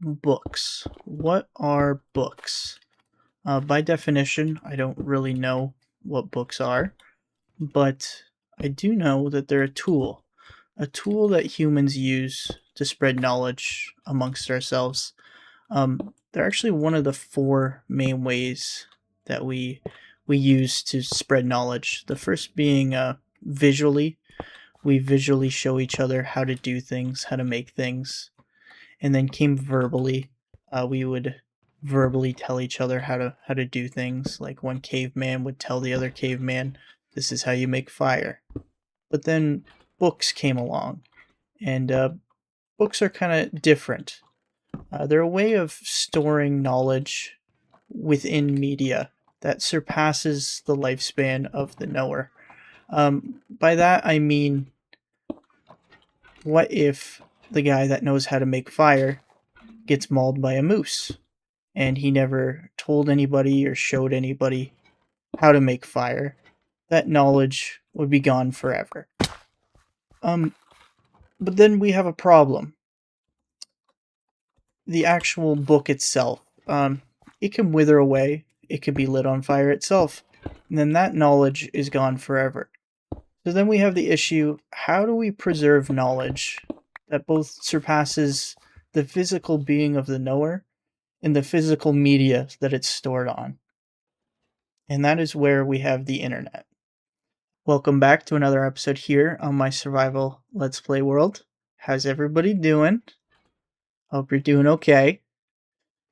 books. What are books? By definition, I don't really know what books are, but I do know that they're a tool that humans use to spread knowledge amongst ourselves. They're actually one of the four main ways that we use to spread knowledge. The first being visually. We visually show each other how to do things, how to make things, and then came verbally. We would verbally tell each other how to do things. Like one caveman would tell the other caveman, "This is how you make fire." But then books came along, and books are kind of different. They're a way of storing knowledge within media that surpasses the lifespan of the knower. By that I mean, what if the guy that knows how to make fire gets mauled by a moose and he never told anybody or showed anybody how to make fire? That knowledge would be gone forever. Um, but then we have a problem. The actual book itself, it can wither away. It could be lit on fire itself, and then that knowledge is gone forever. So then we have the issue: how do we preserve knowledge that both surpasses the physical being of the knower and the physical media that it's stored on? And that is where we have the internet. Welcome back to another episode here on my survival Let's Play world. How's everybody doing? Hope you're doing okay.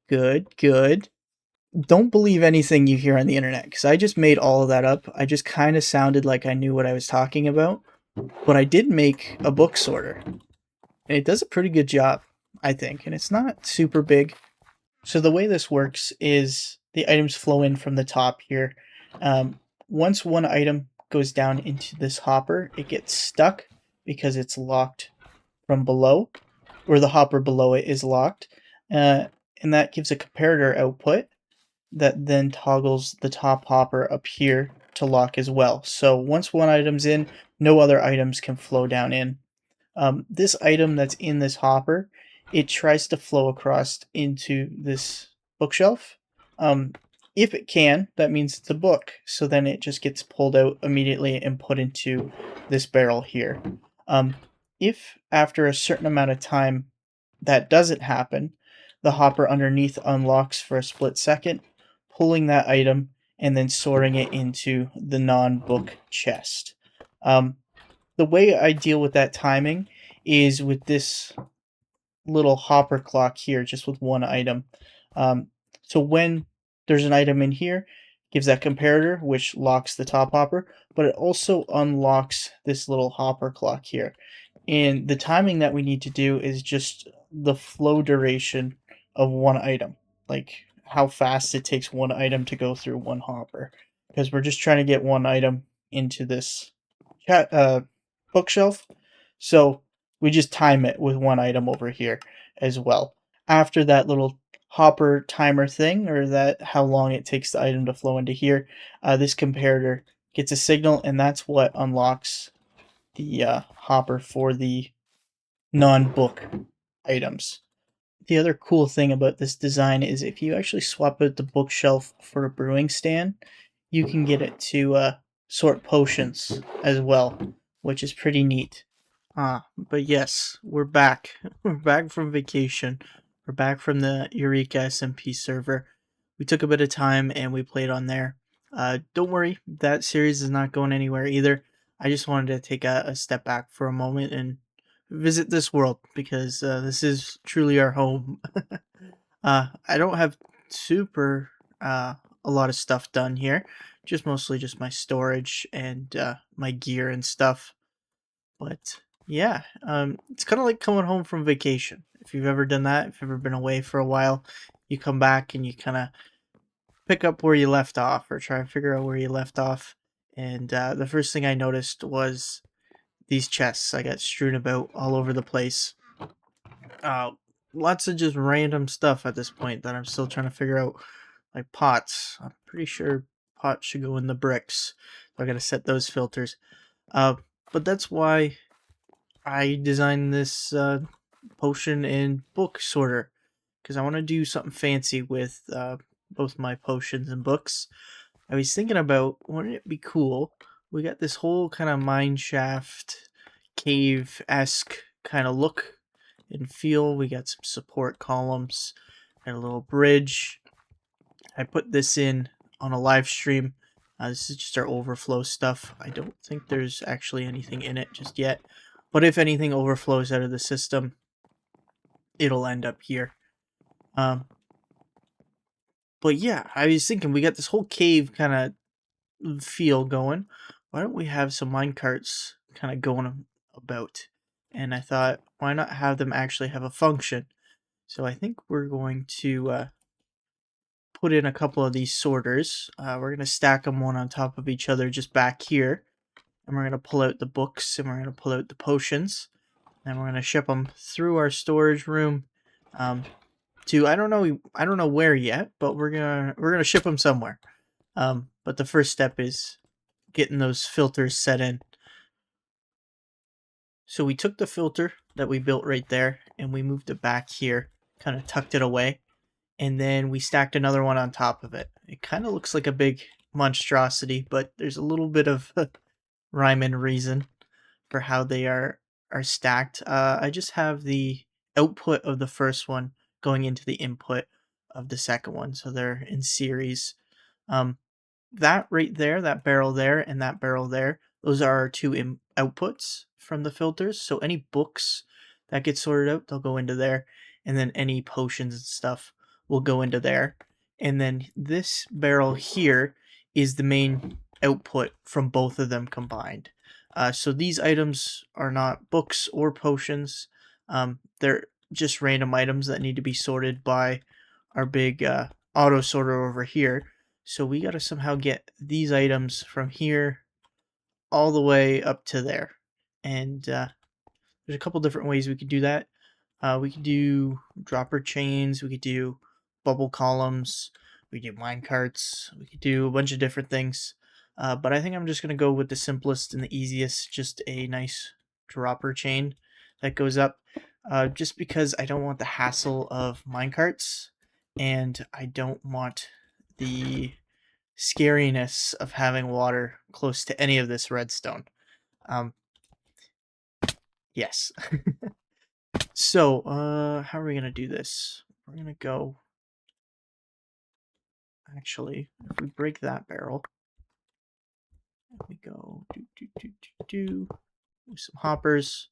Good, good. Don't believe anything you hear on the internet, because I just made all of that up. I just kind of sounded like I knew what I was talking about. But I did make a book sorter, and it does a pretty good job, I think, and it's not super big. So the way this works is the items flow in from the top here. Once one item goes down into this hopper, it gets stuck because it's locked from below, or the hopper below it is locked, and that gives a comparator output that then toggles the top hopper up here to lock as well. So once one item's in, no other items can flow down in. This item that's in this hopper, it tries to flow across into this bookshelf. If it can, that means it's a book. So then it just gets pulled out immediately and put into this barrel here. If after a certain amount of time that doesn't happen, the hopper underneath unlocks for a split second, pulling that item and then sorting it into the non-book chest. The way I deal with that timing is with this little hopper clock here, just with one item. So when there's an item in here, gives that comparator, which locks the top hopper, but it also unlocks this little hopper clock here. And the timing that we need to do is just the flow duration of one item, like how fast it takes one item to go through one hopper, because we're just trying to get one item into this bookshelf. So we just time it with one item over here as well. After that little hopper timer thing, or that how long it takes the item to flow into here, this comparator gets a signal, and that's what unlocks the hopper for the non-book items. The other cool thing about this design is if you actually swap out the bookshelf for a brewing stand, you can get it to sort potions as well, which is pretty neat. But yes, we're back. We're back from vacation. We're back from the Eureka SMP server. We took a bit of time and we played on there. Don't worry, that series is not going anywhere either. I just wanted to take a step back for a moment and visit this world, because this is truly our home. I don't have super a lot of stuff done here, just mostly just my storage and my gear and stuff. But yeah, it's kind of like coming home from vacation. If you've ever done that, if you've ever been away for a while, you come back and you kind of pick up where you left off, or try and figure out where you left off. And the first thing I noticed was these chests I got strewn about all over the place. Uh, Lots of just random stuff at this point that I'm still trying to figure out. Like pots. I'm pretty sure pots should go in the bricks. So I gotta set those filters. Uh, but that's why I designed this potion and book sorter. because I want to do something fancy with both my potions and books. I was thinking about, wouldn't it be cool? We got this whole kind of mine shaft, cave-esque kind of look and feel. We got some support columns and a little bridge. I put this in on a live stream. This is just our overflow stuff. I don't think there's actually anything in it just yet. But if anything overflows out of the system, it'll end up here. But yeah, I was thinking we got this whole cave kind of feel going. Why don't we have some minecarts kind of going about? And I thought, why not have them actually have a function? So I think we're going to put in a couple of these sorters. We're going to stack them one on top of each other just back here. And we're going to pull out the books and we're going to pull out the potions. And we're going to ship them through our storage room to I don't know where yet, but we're gonna ship them somewhere. But the first step is getting those filters set in. So we took the filter that we built right there and we moved it back here, kind of tucked it away, and then we stacked another one on top of it. It kind of looks like a big monstrosity, but there's a little bit of rhyme and reason for how they are stacked. I just have the output of the first one going into the input of the second one, so they're in series. Um, that right there, that barrel there, and that barrel there, those are our two outputs from the filters. So any books that get sorted out, they'll go into there, and then any potions and stuff will go into there. And then this barrel here is the main output from both of them combined. So these items are not books or potions. They're just random items that need to be sorted by our big auto sorter over here. So we got to somehow get these items from here all the way up to there. And there's a couple different ways we could do that. We could do dropper chains. We could do bubble columns. We could do mine carts. We could do a bunch of different things. But I think I'm just going to go with the simplest and the easiest, just a nice dropper chain that goes up. Just because I don't want the hassle of mine carts, and I don't want the scariness of having water close to any of this redstone. Um, yes. So, how are we gonna do this? We're gonna go. Actually, if we break that barrel, we go do some hoppers,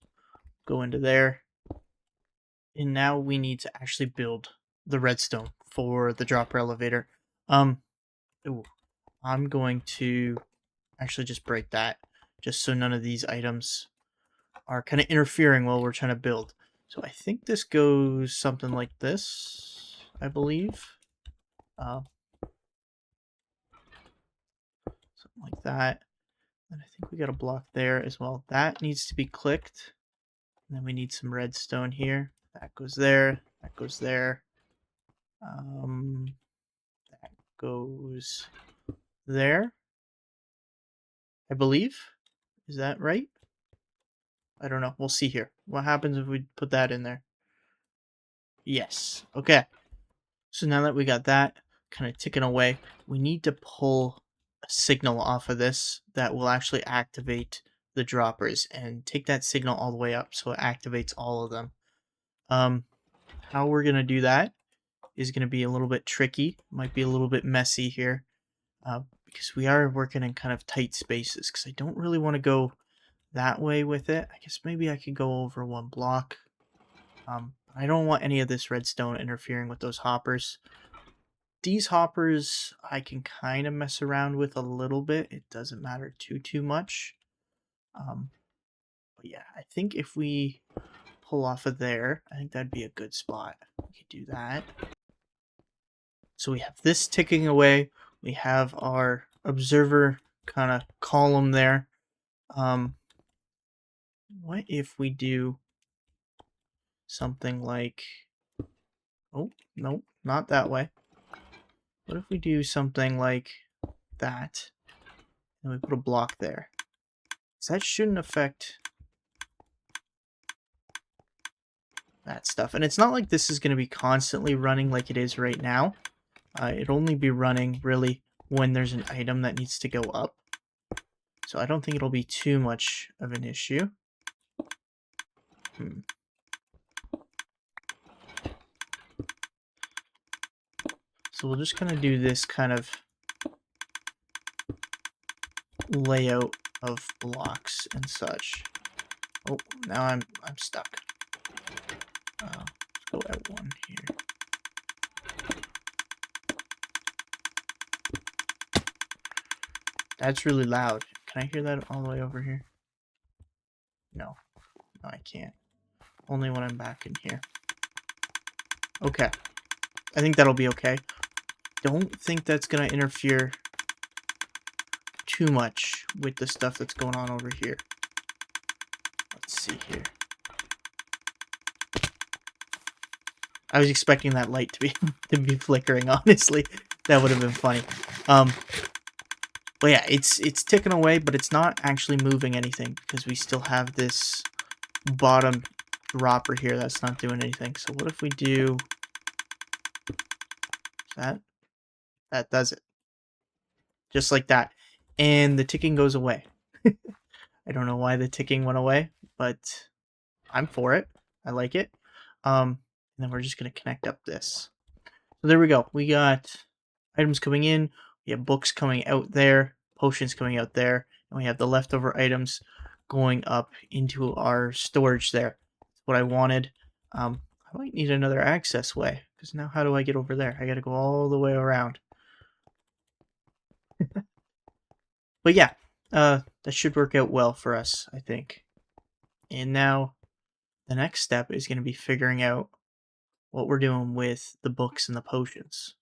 go into there, and now we need to actually build the redstone for the dropper elevator. Ooh, I'm going to actually just break that, just so none of these items are kind of interfering while we're trying to build. So I think this goes something like this, I believe. Something like that. And I think we got a block there as well. That needs to be clicked. And then we need some redstone here. That goes there. That goes there. That goes there, I believe. Is that right? I don't know. We'll see here. What happens if we put that in there? Yes. Okay. So now that we got that kind of ticking away, we need to pull a signal off of this that will actually activate the droppers and take that signal all the way up so it activates all of them. How we're going to do that is going to be a little bit tricky, might be a little bit messy here, because we are working in kind of tight spaces, because I don't really want to go that way with it. I guess maybe I could go over one block. I don't want any of this redstone interfering with those hoppers. These hoppers I can kind of mess around with a little bit. It doesn't matter too much. But yeah, I think if we pull off of there, I think that'd be a good spot. We could do that. So we have this ticking away. We have our observer kind of column there. What if we do something like... Oh, no, not that way. What if we do something like that? And we put a block there. So that shouldn't affect... that stuff. And it's not like this is going to be constantly running like it is right now. It'll only be running really when there's an item that needs to go up. So I don't think it'll be too much of an issue. So we'll just kind of do this kind of layout of blocks and such. Oh, now I'm stuck. Let's go at one here. That's really loud. Can I hear that all the way over here? No, I can't. Only when I'm back in here. Okay. I think that'll be okay. Don't think that's gonna interfere too much with the stuff that's going on over here. Let's see here. I was expecting that light to be flickering, honestly. That would have been funny. But yeah, it's ticking away, but it's not actually moving anything because we still have this bottom dropper here that's not doing anything. So what if we do that? That does it. Just like that. And the ticking goes away. I don't know why the ticking went away, but I'm for it. I like it. And then we're just going to connect up this. So there we go. We got items coming in. We have books coming out there. Potions coming out there. And we have the leftover items going up into our storage there. That's what I wanted. I might need another access way. Because now how do I get over there? I got to go all the way around. But yeah, that should work out well for us, I think. And now the next step is going to be figuring out what we're doing with the books and the potions.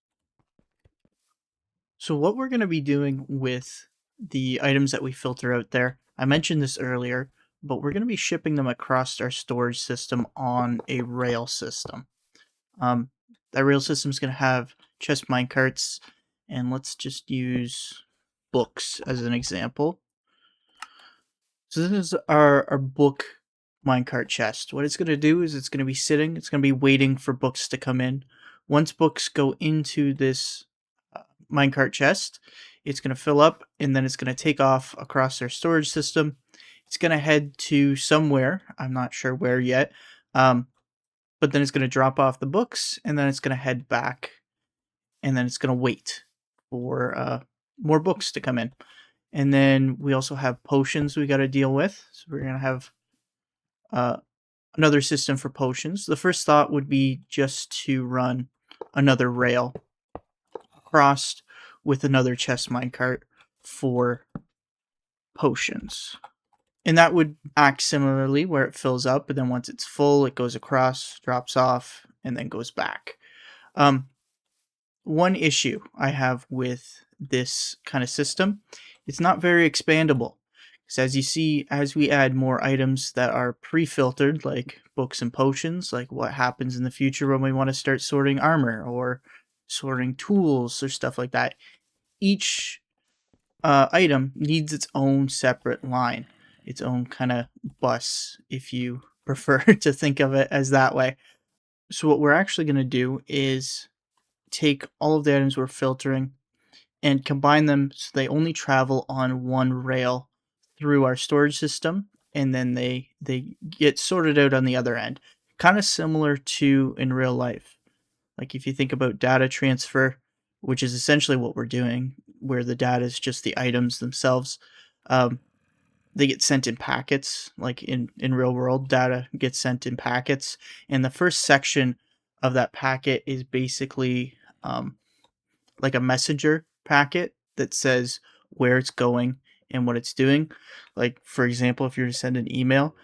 So what we're going to be doing with the items that we filter out there, I mentioned this earlier, but we're going to be shipping them across our storage system on a rail system. That rail system is going to have chest minecarts, and let's just use books as an example. So this is our book minecart chest. What it's going to do is it's going to be sitting, it's going to be waiting for books to come in. Once books go into this minecart chest, it's going to fill up and then it's going to take off across our storage system. It's going to head to somewhere, I'm not sure where yet, but then it's going to drop off the books and then it's going to head back and then it's going to wait for more books to come in. And then we also have potions we got to deal with. So we're going to have another system for potions. The first thought would be just to run another rail across with another chest minecart for potions. And that would act similarly where it fills up, but then once it's full, it goes across, drops off, and then goes back. One issue I have with this kind of system, it's not very expandable. Because as you see, as we add more items that are pre-filtered, like books and potions, like what happens in the future when we want to start sorting armor or sorting tools or stuff like that, each item needs its own separate line, its own kind of bus, if you prefer to think of it as that way. So what we're actually going to do is take all of the items we're filtering and combine them so they only travel on one rail through our storage system, and then they get sorted out on the other end. Kind of similar to in real life. Like if you think about data transfer, which is essentially what we're doing, where the data is just the items themselves, they get sent in packets. Like in real world, data gets sent in packets, and the first section of that packet is basically like a messenger packet that says where it's going and what it's doing. Like, for example, if you're to send an email,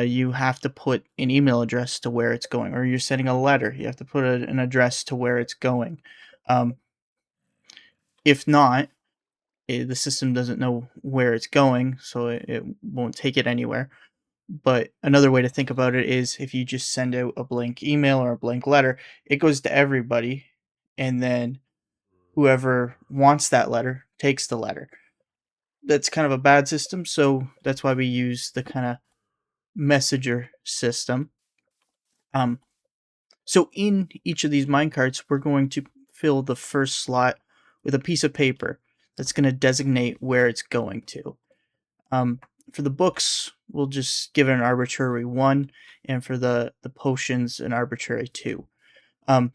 you have to put an email address to where it's going. Or you're sending a letter, you have to put an address to where it's going. If not, the system doesn't know where it's going, so it won't take it anywhere. But another way to think about it is if you just send out a blank email or a blank letter, it goes to everybody, and then whoever wants that letter takes the letter. That's kind of a bad system, so that's why we use the kind of messenger system. Um, so in each of these minecarts, we're going to fill the first slot with a piece of paper that's going to designate where it's going to. For the books, we'll just give it an arbitrary 1, and for the potions, an arbitrary 2. Um,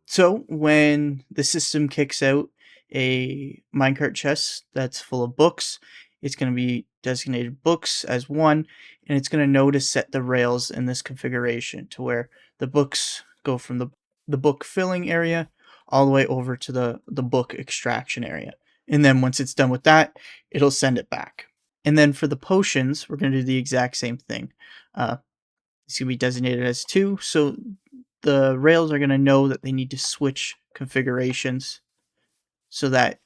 so when the system kicks out a minecart chest that's full of books, it's going to be designated books as 1, and it's going to know to set the rails in this configuration to where the books go from the book filling area all the way over to the book extraction area. And then once it's done with that, it'll send it back. And then for the potions, we're going to do the exact same thing. It's going to be designated as 2, so the rails are going to know that they need to switch configurations so that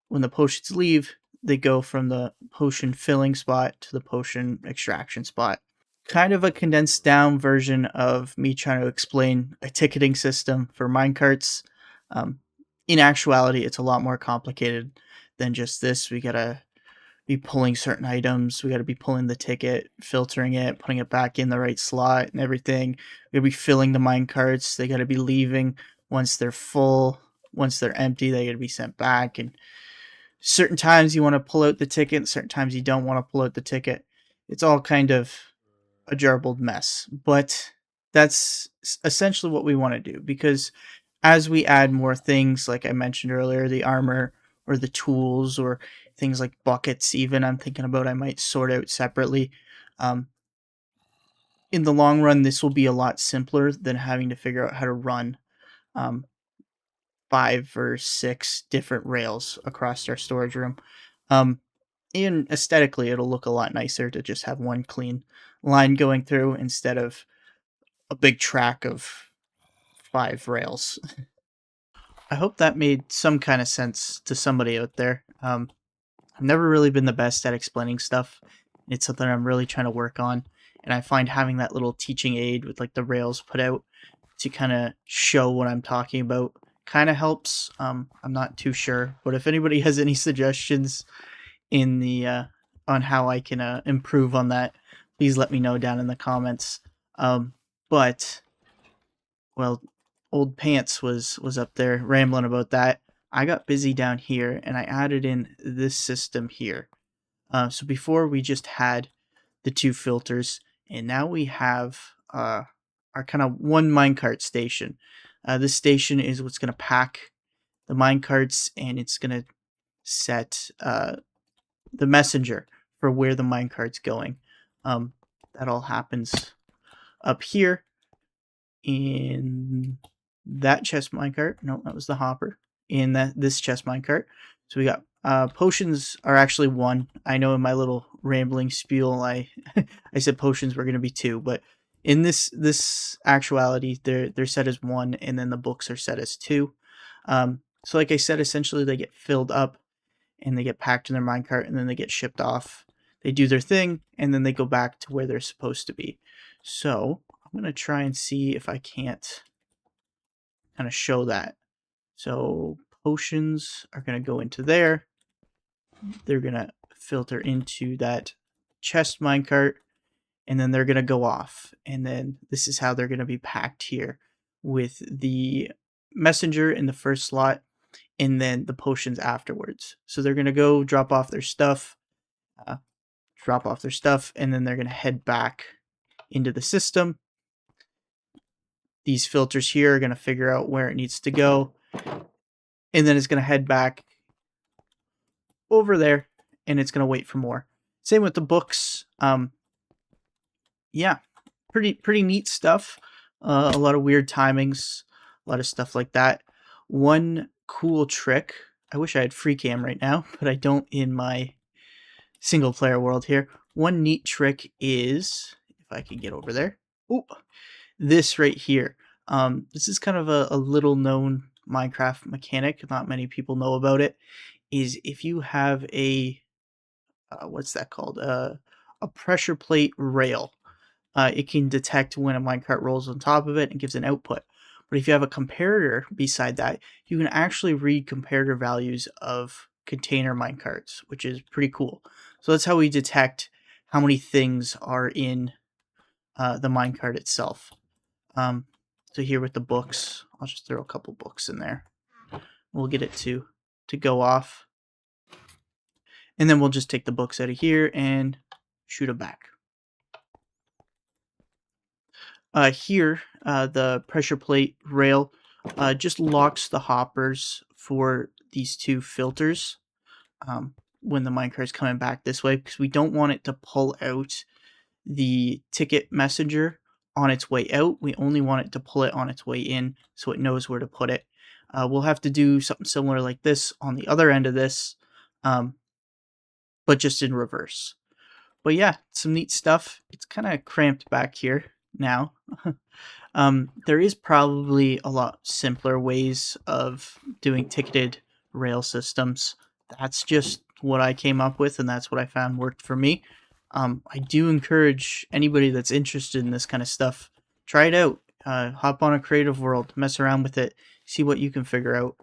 when the potions leave, they go from the potion filling spot to the potion extraction spot. Kind of a condensed down version of me trying to explain a ticketing system for minecarts. In actuality, it's a lot more complicated than just this. We gotta be pulling certain items. We got to be pulling the ticket, filtering it, putting it back in the right slot, and everything. We got to be filling the mine carts. They got to be leaving once they're full. Once they're empty, they got to be sent back. And certain times you want to pull out the ticket, certain times you don't want to pull out the ticket. It's all kind of a jarbled mess. But that's essentially what we want to do, because as we add more things, like I mentioned earlier, the armor or the tools or things like buckets, even I'm thinking about I might sort out separately. Um, in the long run, this will be a lot simpler than having to figure out how to run um, 5 or 6 different rails across our storage room. Um, and aesthetically, it'll look a lot nicer to just have one clean line going through instead of a big track of 5 rails. I hope that made some kind of sense to somebody out there. I've never really been the best at explaining stuff. It's something I'm really trying to work on, and I find having that little teaching aid with like the rails put out to kind of show what I'm talking about kind of helps. I'm not too sure, but if anybody has any suggestions in the on how I can improve on that, please let me know down in the comments. But well, old pants was up there rambling about that. I got busy down here and I added in this system here. So before we just had the 2 filters, and now we have our kind of one minecart station. This station is what's going to pack the minecarts, and it's going to set the messenger for where the minecart's going. That all happens up here in that chest minecart. No, that was the hopper. In this chest minecart. So we got potions are actually 1. I know in my little rambling spiel I I said potions were going to be 2, but in this actuality they're set as 1, and then the books are set as 2. So like I said, essentially they get filled up and they get packed in their minecart, and then they get shipped off. They do their thing, and then they go back to where they're supposed to be. So I'm going to try and see if I can't kind of show that. So potions are going to go into there. They're going to filter into that chest minecart, and then they're going to go off. And then this is how they're going to be packed here, with the messenger in the first slot and then the potions afterwards. So they're going to go uh, drop off their stuff, and then they're going to head back into the system. These filters here are going to figure out where it needs to go, and then it's going to head back over there, and it's going to wait for more. Same with the books. Yeah, pretty neat stuff. A lot of weird timings, a lot of stuff like that. One cool trick. I wish I had free cam right now, but I don't in my single player world here. One neat trick is, if I can get over there, oh, this right here. This is kind of a little known Minecraft mechanic. Not many people know about it. Is if you have a what's that called? A pressure plate rail. It can detect when a minecart rolls on top of it and gives an output. But if you have a comparator beside that, you can actually read comparator values of container minecarts, which is pretty cool. So that's how we detect how many things are in the minecart itself. So here with the books, I'll just throw a couple books in there. We'll get it to go off. And then we'll just take the books out of here and shoot them back. Here, the pressure plate rail just locks the hoppers for these two filters when the minecart is coming back this way, because we don't want it to pull out the ticket messenger on its way out. We only want it to pull it on its way in so it knows where to put it. We'll have to do something similar like this on the other end of this, but just in reverse. But yeah, some neat stuff. It's kind of cramped back here now. There is probably a lot simpler ways of doing ticketed rail systems. That's just what I came up with, and that's what I found worked for me. I do encourage anybody that's interested in this kind of stuff, try it out. Hop on a creative world, mess around with it, see what you can figure out,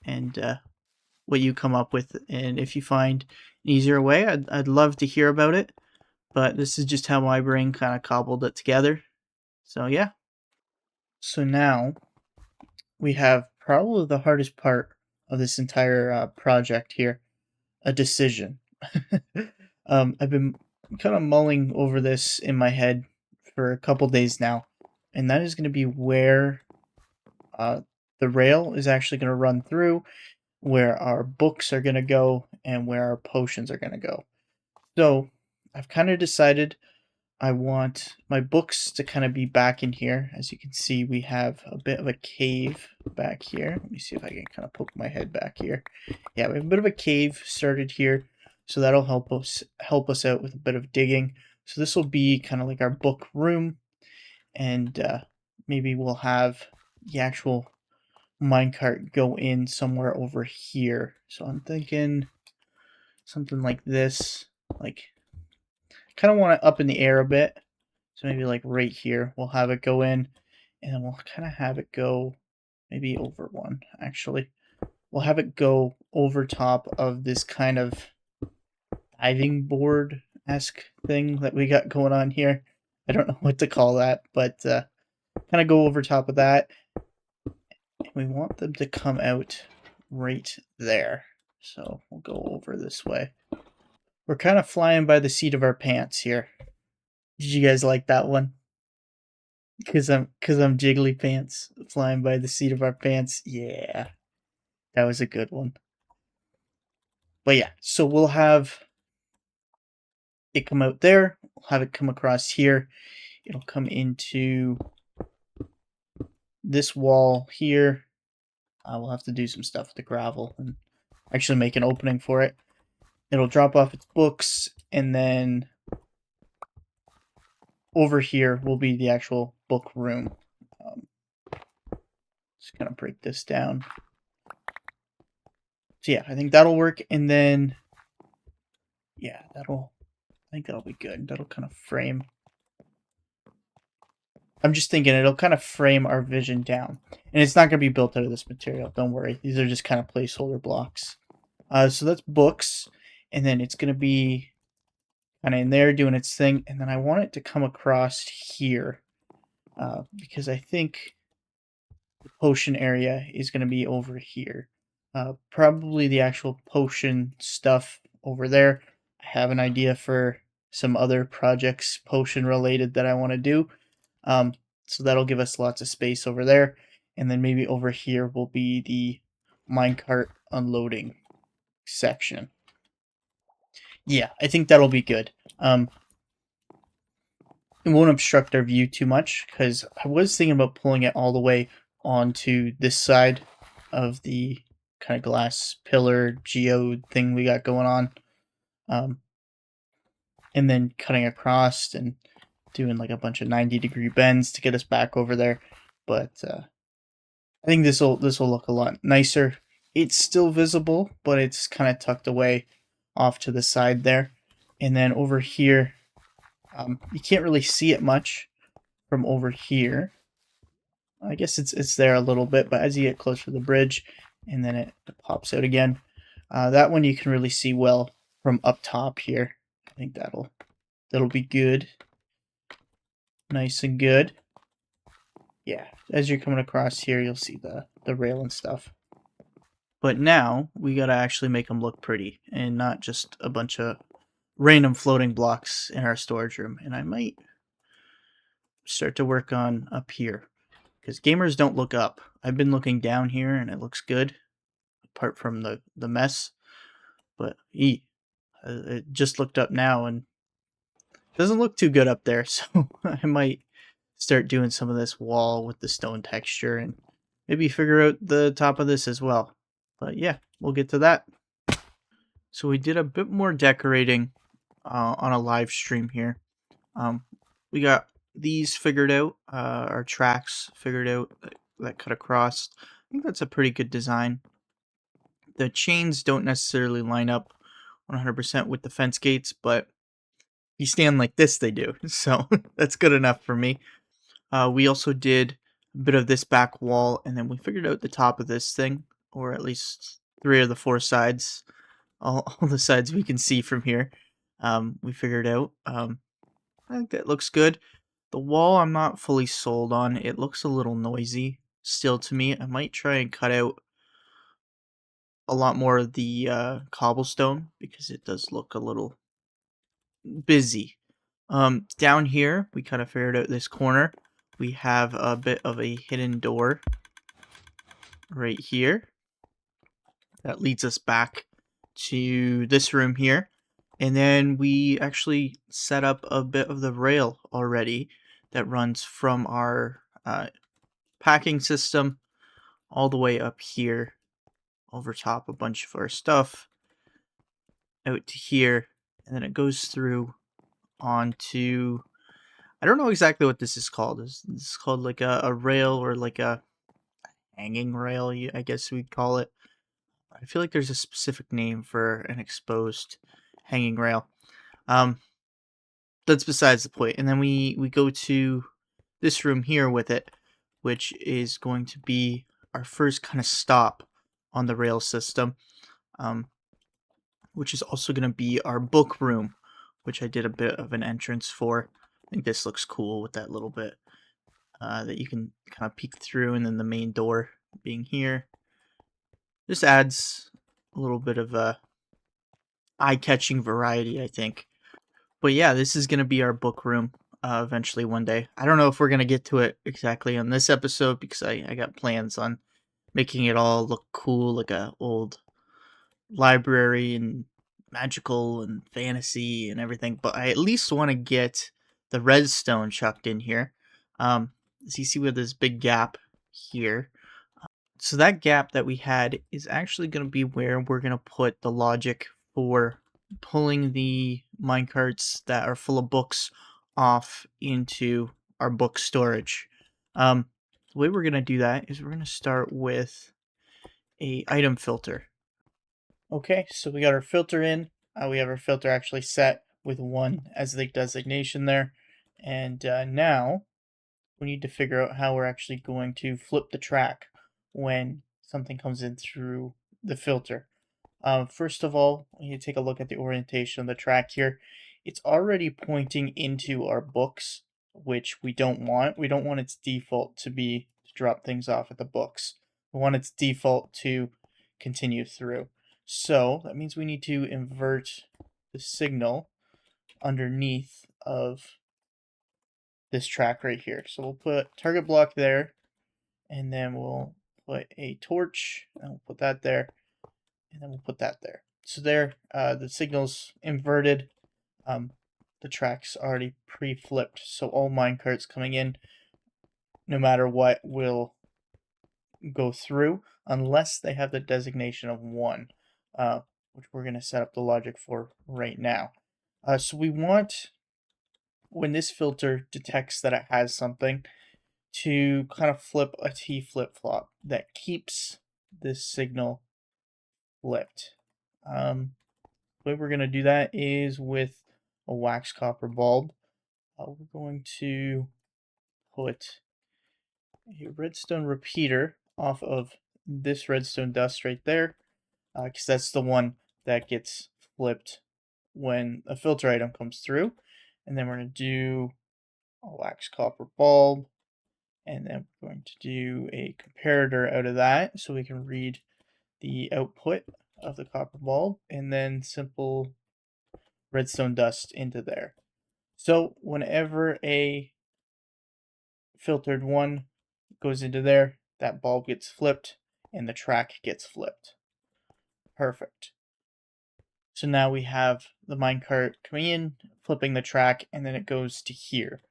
and what you come up with. And if you find an easier way, I'd love to hear about it. But this is just how my brain kind of cobbled it together. So yeah. So now we have probably the hardest part of this entire project here, a decision. I've been kind of mulling over this in my head for a couple days now, and that is going to be where the rail is actually going to run through, where our books are going to go, and where our potions are going to go. So I've kind of decided I want my books to kind of be back in here. As you can see, we have a bit of a cave back here. Let me see if I can kind of poke my head back here. Yeah, we have a bit of a cave started here, so that'll help us out with a bit of digging. So this will be kind of like our book room, and maybe we'll have the actual minecart go in somewhere over here. So I'm thinking something like this, like kind of want it up in the air a bit. So maybe like right here, we'll have it go in, and then we'll kind of have it go maybe over one, actually. We'll have it go over top of this kind of diving board-esque thing that we got going on here. I don't know what to call that, but kind of go over top of that. And we want them to come out right there. So we'll go over this way. We're kind of flying by the seat of our pants here. Did you guys like that one? Cause I'm Jiggly Pants, flying by the seat of our pants. Yeah, that was a good one. But yeah, so we'll have it come out there. We'll have it come across here. It'll come into this wall here. We'll have to do some stuff with the gravel and actually make an opening for it. It'll drop off its books, and then over here will be the actual book room. Just kind of break this down. So yeah, I think that'll work, and then yeah, I think that'll be good. That'll kind of frame. I'm just thinking it'll kind of frame our vision down, and it's not going to be built out of this material. Don't worry, these are just kind of placeholder blocks. So that's books, and then it's going to be kind of in there doing its thing, and then I want it to come across here because I think the potion area is going to be over here. Probably the actual potion stuff over there. I have an idea for some other projects potion related that I want to do. So that'll give us lots of space over there. And then maybe over here will be the minecart unloading section. Yeah, I think that'll be good. It won't obstruct our view too much, because I was thinking about pulling it all the way onto this side of the kind of glass pillar geode thing we got going on, and then cutting across and doing like a bunch of 90-degree bends to get us back over there. But I think this will look a lot nicer. It's still visible, but it's kind of tucked away off to the side there. And then over here, you can't really see it much from over here. I guess it's there a little bit, but as you get closer to the bridge, and then it pops out again. That one you can really see well from up top here. I think that'll be good. Nice and good. Yeah, as you're coming across here, you'll see the rail and stuff. But now we gotta actually make them look pretty and not just a bunch of random floating blocks in our storage room. And I might start to work on up here because gamers don't look up. I've been looking down here and it looks good apart from the mess. But it just looked up now and doesn't look too good up there. So I might start doing some of this wall with the stone texture and maybe figure out the top of this as well. But yeah, we'll get to that. So we did a bit more decorating on a live stream here. Um, we got these figured out, our tracks figured out that cut across. I think that's a pretty good design. The chains don't necessarily line up 100% with the fence gates, but if you stand like this, they do. So that's good enough for me. We also did a bit of this back wall, and then we figured out the top of this thing, or at least 3 of the 4 sides, all the sides we can see from here. We figured out. I think that looks good. The wall I'm not fully sold on. It looks a little noisy still to me. I might try and cut out a lot more of the cobblestone because it does look a little busy. Down here, we kind of figured out this corner. We have a bit of a hidden door right here that leads us back to this room here. And then we actually set up a bit of the rail already that runs from our packing system all the way up here over top a bunch of our stuff out to here. And then it goes through onto, I don't know exactly what this is called. This is called like a rail or like a hanging rail, I guess we'd call it. I feel like there's a specific name for an exposed hanging rail. Um, that's besides the point. And then we go to this room here with it, which is going to be our first kind of stop on the rail system, which is also going to be our book room, which I did a bit of an entrance for. I think this looks cool with that little bit that you can kind of peek through, and then the main door being here. This adds a little bit of a eye-catching variety, I think. But yeah, this is going to be our book room eventually one day. I don't know if we're going to get to it exactly on this episode because I got plans on making it all look cool, like a old library and magical and fantasy and everything. But I at least want to get the redstone chucked in here. As you see with this big gap here. So that gap that we had is actually going to be where we're going to put the logic for pulling the minecarts that are full of books off into our book storage. The way we're going to do that is we're going to start with a item filter. Okay, so we got our filter in. We have our filter actually set with 1 as the designation there. And now we need to figure out how we're actually going to flip the track when something comes in through the filter. First of all, we need to take a look at the orientation of the track here. It's already pointing into our books, which we don't want. We don't want its default to be to drop things off at the books. We want its default to continue through. So that means we need to invert the signal underneath of this track right here. So we'll put target block there, and then we'll put a torch, and we'll put that there, and then we'll put that there. So there, the signal's inverted. The track's already pre-flipped, so all minecarts coming in, no matter what, will go through, unless they have the designation of 1, which we're going to set up the logic for right now. So we want, when this filter detects that it has something, to kind of flip a T flip-flop that keeps this signal flipped. The way we're going to do that is with a wax copper bulb. We're going to put a redstone repeater off of this redstone dust right there, because that's the one that gets flipped when a filter item comes through. And then we're going to do a wax copper bulb And then we're going to do a comparator out of that so we can read the output of the copper bulb, and then simple redstone dust into there. So whenever a filtered one goes into there, that bulb gets flipped and the track gets flipped. Perfect. So now we have the minecart coming in, flipping the track, and then it goes to here.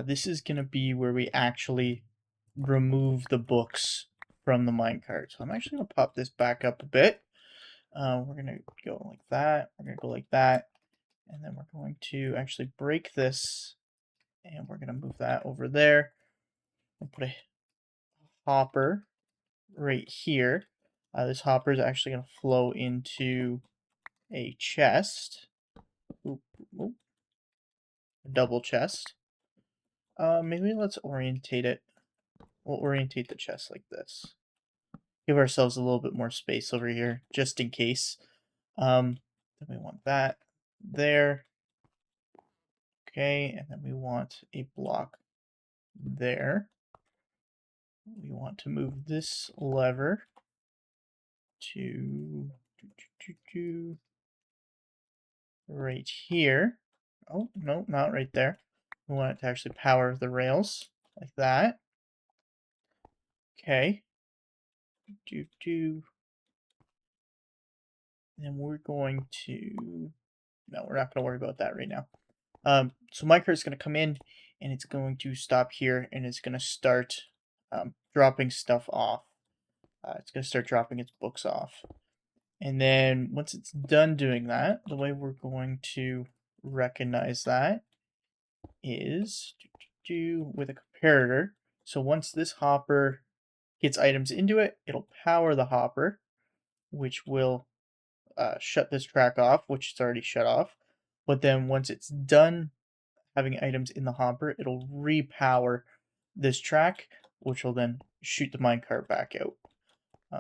This is going to be where we actually remove the books from the minecart. So I'm actually going to pop this back up a bit. We're going to go like that. We're going to go like that. And then we're going to actually break this. And we're going to move that over there. And put a hopper right here. This hopper is actually going to flow into a chest. Oop, oop, a double chest. Maybe let's orientate it. We'll orientate the chest like this. Give ourselves a little bit more space over here, just in case. Then we want that there. Okay, and then we want a block there. We want to move this lever to right here. Oh, no, not right there. We want it to actually power the rails like that. Okay. And we're going to... No, we're not going to worry about that right now. So minecart is going to come in and it's going to stop here and it's going to start dropping stuff off. It's going to start dropping its books off. And then once it's done doing that, the way we're going to recognize that is with a comparator. So once this hopper gets items into it, it'll power the hopper, which will shut this track off, which it's already shut off. But then once it's done having items in the hopper, it'll repower this track, which will then shoot the minecart back out.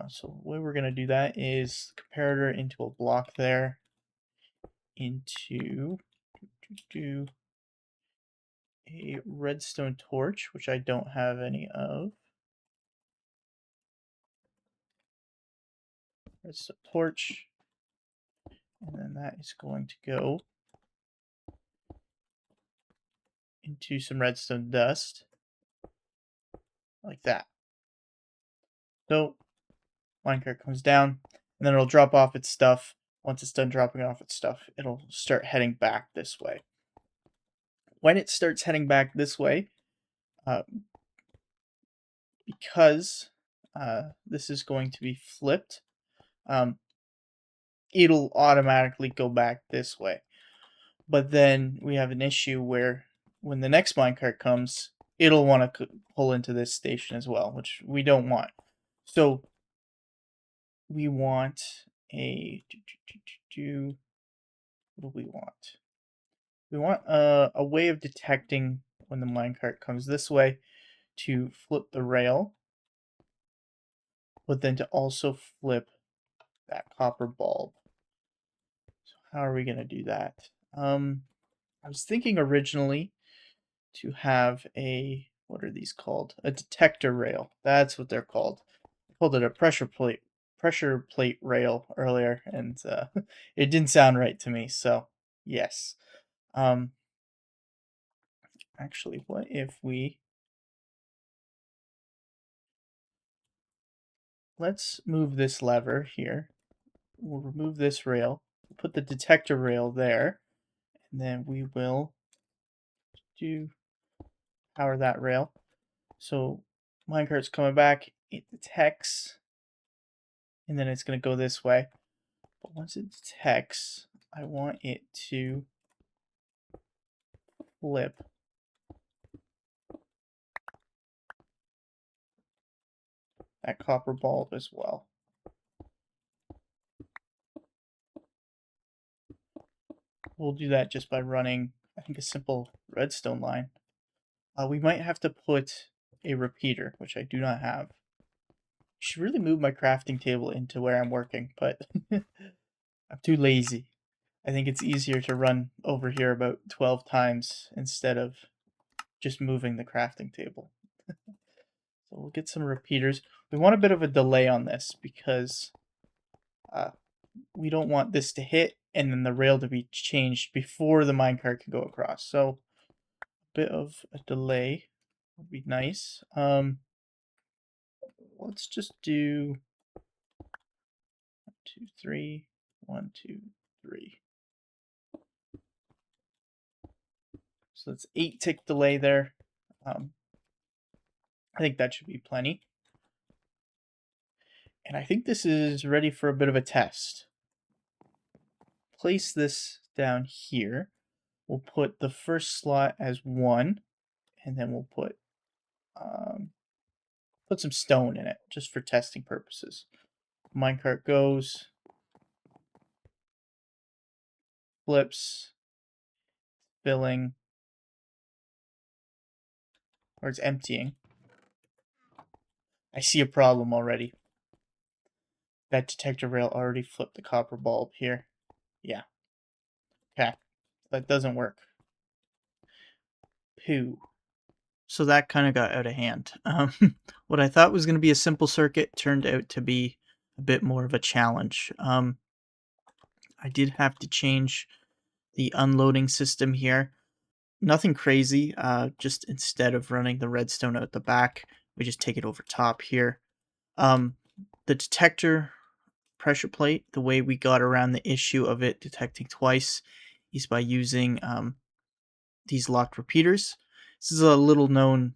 So the way we're going to do that is comparator into a block there, into a redstone torch, which I don't have any of. Redstone torch, and then that is going to go into some redstone dust, like that. So minecart comes down, and then it'll drop off its stuff. Once it's done dropping off its stuff, it'll start heading back this way. When it starts heading back this way, because this is going to be flipped, it'll automatically go back this way. But then we have an issue where when the next minecart comes, it'll want to pull into this station as well, which we don't want. So we want a... What do we want? We want a way of detecting when the minecart comes this way to flip the rail, but then to also flip that copper bulb. So how are we going to do that? I was thinking originally to have a, what are these called? A detector rail. That's what they're called. I called it a pressure plate rail earlier, and it didn't sound right to me. So yes. Actually, what if we... Let's move this lever here. We'll remove this rail. We'll put the detector rail there. And then we will power that rail. So minecart's coming back. It detects. And then it's going to go this way. But once it detects, I want it to flip that copper bulb as well. We'll do that just by running, I think, a simple redstone line. We might have to put a repeater, which I do not have. I should really move my crafting table into where I'm working, but I'm too lazy. I think it's easier to run over here about 12 times instead of just moving the crafting table. So we'll get some repeaters. We want a bit of a delay on this because we don't want this to hit and then the rail to be changed before the minecart can go across. So a bit of a delay would be nice. Let's just do 1, 2, 3, 1, 2, 3. So that's 8-tick delay there. I think that should be plenty. And I think this is ready for a bit of a test. Place this down here. We'll put the first slot as 1, and then we'll put some stone in it just for testing purposes. Minecart goes, flips, filling, or it's emptying. I see a problem already. That detector rail already flipped the copper bulb here. Yeah. Okay. That doesn't work. Poo. So that kind of got out of hand. What I thought was going to be a simple circuit turned out to be a bit more of a challenge. I did have to change the unloading system here. Nothing crazy, just instead of running the redstone out the back, we just take it over top here. The detector pressure plate, the way we got around the issue of it detecting twice is by using these locked repeaters. This is a little known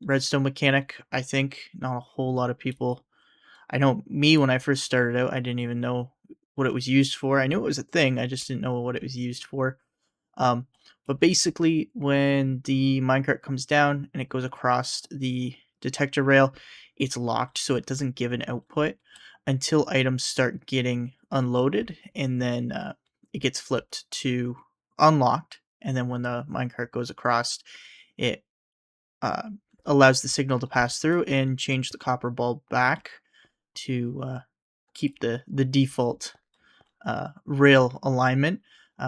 redstone mechanic, I think. Not a whole lot of people. I know me, when I first started out, I didn't even know what it was used for. I knew it was a thing, I just didn't know what it was used for. But basically, when the minecart comes down and it goes across the detector rail, it's locked, so it doesn't give an output until items start getting unloaded, and then it gets flipped to unlocked. And then when the minecart goes across, it uh, allows the signal to pass through and change the copper bulb back to keep the default rail alignment.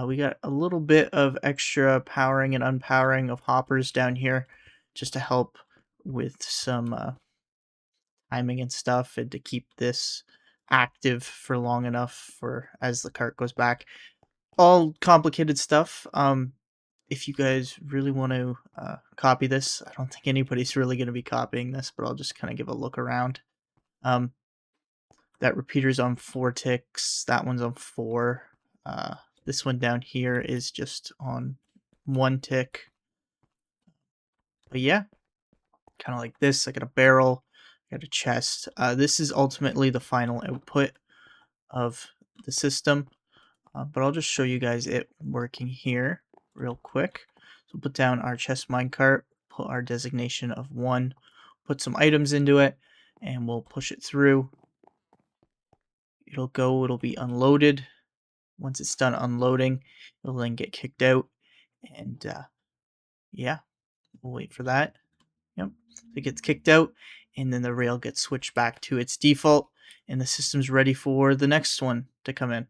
We got a little bit of extra powering and unpowering of hoppers down here just to help with some timing and stuff, and to keep this active for long enough for as the cart goes back. All complicated stuff. If you guys really want to copy this, I don't think anybody's really going to be copying this, but I'll just kind of give a look around. That repeater's on 4 ticks. That one's on 4. This one down here is just on 1 tick. But yeah, kind of like this. I got a barrel, I got a chest. This is ultimately the final output of the system. But I'll just show you guys it working here real quick. So put down our chest minecart, put our designation of 1, put some items into it, and we'll push it through. It'll be unloaded. Once it's done unloading, it'll then get kicked out. And yeah, we'll wait for that. Yep, it gets kicked out, and then the rail gets switched back to its default, and the system's ready for the next one to come in.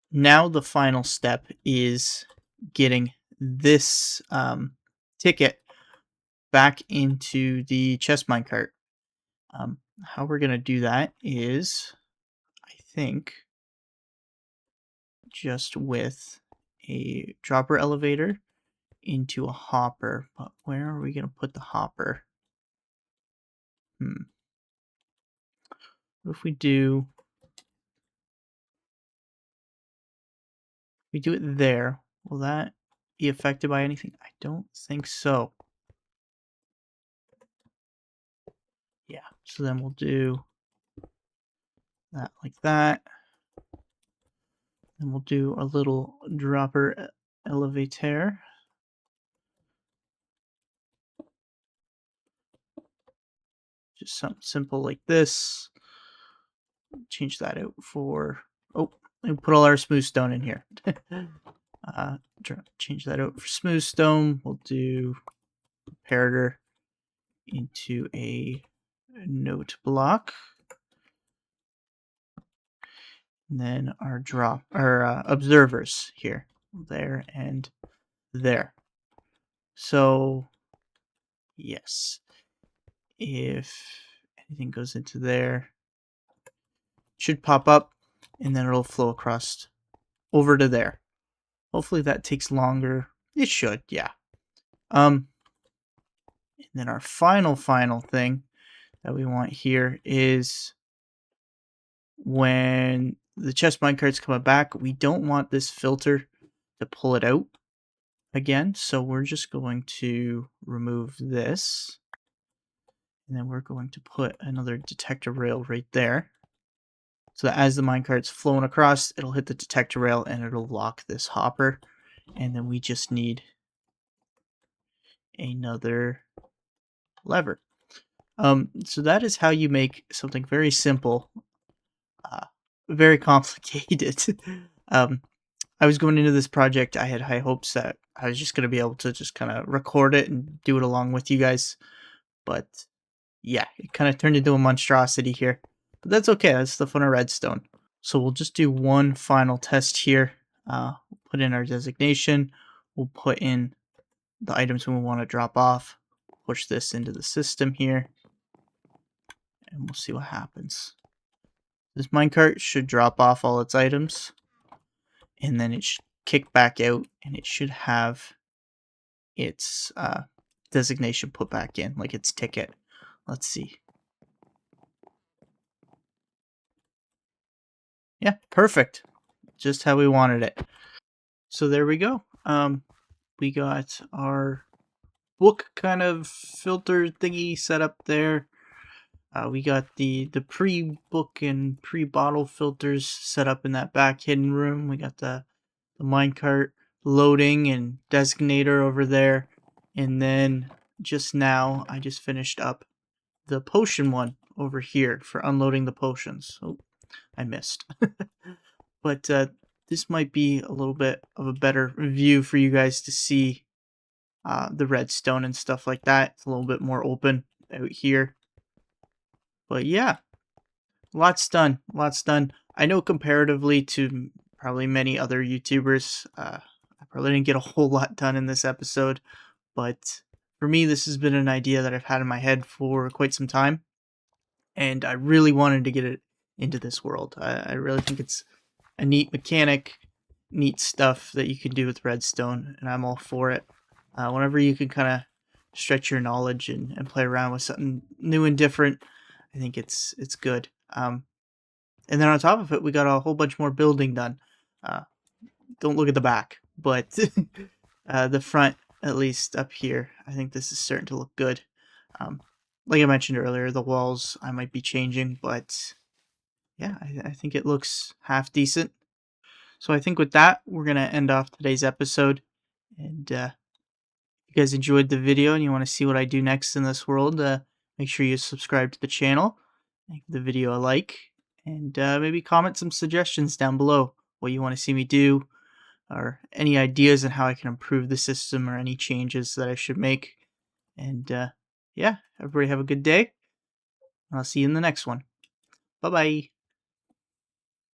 Now the final step is getting this ticket back into the chest minecart. How we're going to do that is, I think, just with a dropper elevator into a hopper. But where are we going to put the hopper? What if we do it there? Will that be affected by anything? I don't think so. Yeah, so then we'll do that like that. And we'll do a little dropper elevator. Just something simple like this. Change that out for, and put all our smooth stone in here. Change that out for smooth stone. We'll do comparator into a note block. And then our observers here, there and there. So yes, if anything goes into there, it should pop up, and then it'll flow across over to there. Hopefully that takes longer. It should, yeah. And then our final thing that we want here is when the chest minecart's coming back, we don't want this filter to pull it out again. So we're just going to remove this. And then we're going to put another detector rail right there. So that as the minecart's flowing across, it'll hit the detector rail and it'll lock this hopper. And then we just need another lever. So that is how you make something very simple, very complicated. I was going into this project, I had high hopes that I was just going to be able to just kind of record it and do it along with you guys. But yeah, it kind of turned into a monstrosity here. But that's okay, that's the fun of redstone. So we'll just do one final test here. We'll put in our designation. We'll put in the items we want to drop off. Push this into the system here. And we'll see what happens. This minecart should drop off all its items. And then it should kick back out. And it should have its designation put back in, like its ticket. Let's see. Yeah, perfect. Just how we wanted it. So there we go. We got our book kind of filter thingy set up there. We got the pre-book and pre-bottle filters set up in that back hidden room. We got the minecart loading and designator over there. And then just now, I just finished up the potion one over here for unloading the potions. Oh, I missed. But this might be a little bit of a better view for you guys to see the redstone and stuff like that. It's a little bit more open out here. But yeah, lots done. Lots done. I know comparatively to probably many other YouTubers, I probably didn't get a whole lot done in this episode. But for me, this has been an idea that I've had in my head for quite some time. And I really wanted to get it into this world. I really think it's a neat mechanic, neat stuff that you can do with redstone, and I'm all for it. Whenever you can kind of stretch your knowledge and play around with something new and different, I think it's good. And then on top of it, we got a whole bunch more building done. Don't look at the back, but the front, at least up here, I think this is starting to look good. Like I mentioned earlier, the walls I might be changing, but yeah, I think it looks half decent. So I think with that, we're going to end off today's episode. And if you guys enjoyed the video and you want to see what I do next in this world, make sure you subscribe to the channel, give the video a like, and maybe comment some suggestions down below what you want to see me do, or any ideas on how I can improve the system or any changes that I should make. And yeah, everybody have a good day. I'll see you in the next one. Bye-bye.